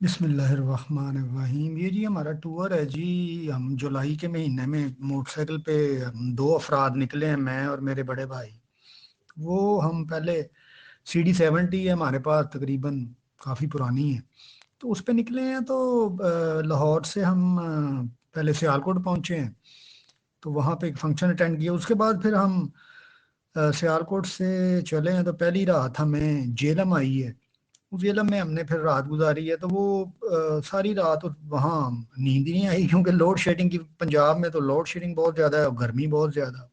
बिस्मिल्लाहिर्रहमानिर्रहीम। ये जी हमारा टूर है जी। हम जुलाई के महीने में मोटरसाइकिल पे हम दो अफराद निकले हैं, मैं और मेरे बड़े भाई। वो हम पहले CD70 है हमारे पास, तकरीबन काफ़ी पुरानी है। तो उस पे निकले हैं। तो लाहौर से हम पहले सियालकोट पहुँचे हैं। तो वहाँ पे एक फंक्शन अटेंड किया। उसके बाद फिर हम सियालकोट से चले हैं। तो पहली रात हमें जेलम आई है। उस जेलम में हमने फिर रात गुजारी है। तो वो सारी रात वहाँ नींद ही नहीं आई, क्योंकि लोड शेडिंग की, पंजाब में तो लोड शेडिंग बहुत ज़्यादा है और गर्मी बहुत ज़्यादा।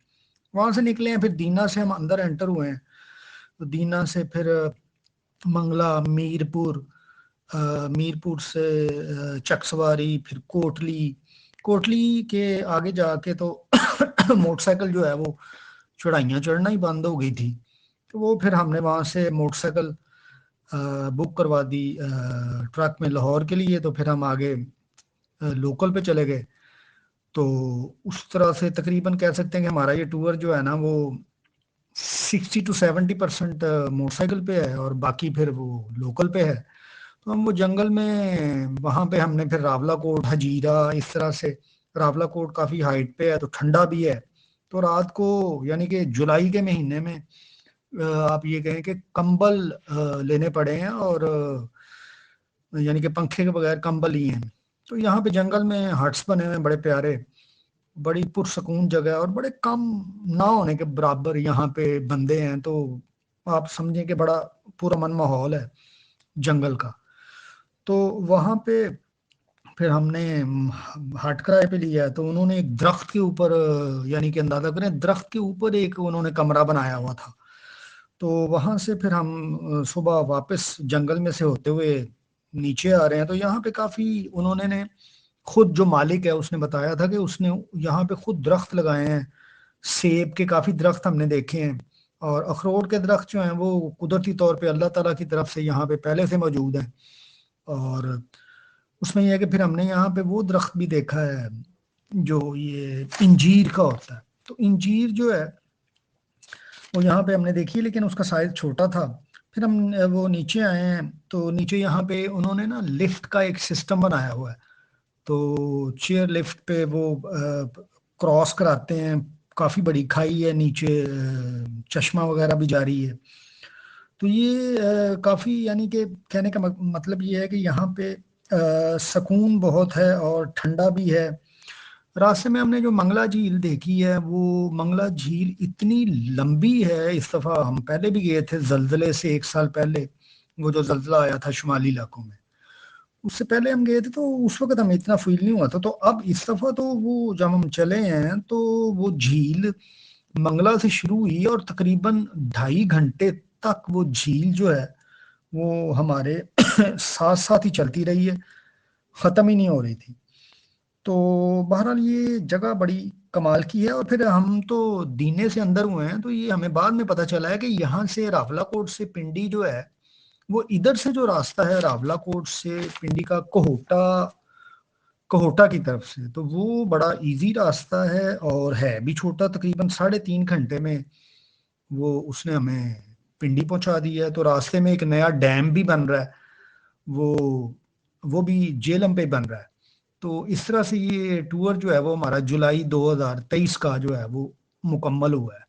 वहाँ से निकले हैं, फिर दीना से हम अंदर एंटर हुए हैं। तो दीना से फिर मंगला, मीरपुर, मीरपुर से चकसवारी, फिर कोटली। कोटली के आगे जाके तो मोटरसाइकिल जो है वो चढ़ाइयाँ चढ़ना ही बंद हो गई थी। तो वो फिर हमने वहाँ से मोटरसाइकिल बुक करवा दी ट्रक में लाहौर के लिए। तो फिर हम आगे लोकल पे चले गए। तो उस तरह से तकरीबन कह सकते हैं कि हमारा ये टूर जो है ना वो 60 to 70% मोटरसाइकिल पे है और बाकी फिर वो लोकल पे है। तो हम वो जंगल में, वहाँ पे हमने फिर रावला कोट, हजीरा, इस तरह से। रावला कोट काफ़ी हाइट पे है तो ठंडा भी है। तो रात को, यानी कि जुलाई के महीने में, आप ये कहें कि कंबल लेने पड़े हैं, और यानी कि पंखे के बगैर कंबल ही हैं। तो यहाँ पे जंगल में हट्स बने हुए हैं बड़े प्यारे। बड़ी पुरसकून जगह है और बड़े कम ना होने के बराबर यहाँ पे बंदे हैं। तो आप समझें कि बड़ा पुरअमन माहौल है जंगल का। तो वहाँ पे फिर हमने हट किराए पे लिया है। तो उन्होंने एक दरख्त के ऊपर, यानी कि अंदाजा करें, दरख्त के ऊपर एक उन्होंने कमरा बनाया हुआ था। तो वहां से फिर हम सुबह वापस जंगल में से होते हुए नीचे आ रहे हैं। तो यहाँ पे काफी उन्होंने ने खुद, जो मालिक है उसने बताया था कि उसने यहाँ पे खुद दरख्त लगाए हैं। सेब के काफी दरख्त हमने देखे हैं। और अखरोट के दरख्त जो हैं वो कुदरती तौर पे अल्लाह ताला की तरफ से यहाँ पे पहले से मौजूद हैं। और उसमें यह है कि फिर हमने यहाँ पे वो दरख्त भी देखा है जो ये इंजीर का होता है। तो इंजीर जो है वो यहाँ पे हमने देखी, लेकिन उसका साइज छोटा था। फिर हम वो नीचे आए हैं। तो नीचे यहाँ पे उन्होंने ना लिफ्ट का एक सिस्टम बनाया हुआ है। तो चेयर लिफ्ट पे वो क्रॉस कराते हैं। काफ़ी बड़ी खाई है नीचे, चश्मा वगैरह भी जारी है। तो ये काफ़ी, यानी कि कहने का मतलब ये है कि यहाँ पे सुकून बहुत है और ठंडा भी है। रास्ते में हमने जो मंगला झील देखी है, वो मंगला झील इतनी लंबी है। इस दफ़ा हम पहले भी गए थे जल्जले से 1 साल पहले, वो जो जल्जला आया था शुमाली इलाकों में। उससे पहले हम गए थे तो उस वक्त हमें इतना फील नहीं हुआ था। तो अब इस दफ़ा तो वो जब हम चले हैं तो वो झील मंगला से शुरू हुई और तकरीबन 2.5 घंटे तक वो झील जो है वो हमारे साथ साथ ही चलती रही है, ख़त्म ही नहीं हो रही थी। तो बहरहाल ये जगह बड़ी कमाल की है। और फिर हम तो दीने से अंदर हुए हैं। तो ये हमें बाद में पता चला है कि यहाँ से रावलाकोट से पिंडी जो है, वो इधर से जो रास्ता है रावलाकोट से पिंडी का, कोहोटा, कोहोटा की तरफ से, तो वो बड़ा इजी रास्ता है और है भी छोटा। तकरीबन 3.5 घंटे में वो उसने हमें पिंडी पहुंचा दिया है। तो रास्ते में एक नया डैम भी बन रहा है, वो वो भी जेलम पे बन रहा है। तो इस तरह से ये टूर जो है वो हमारा जुलाई 2023 का जो है वो मुकम्मल हुआ है।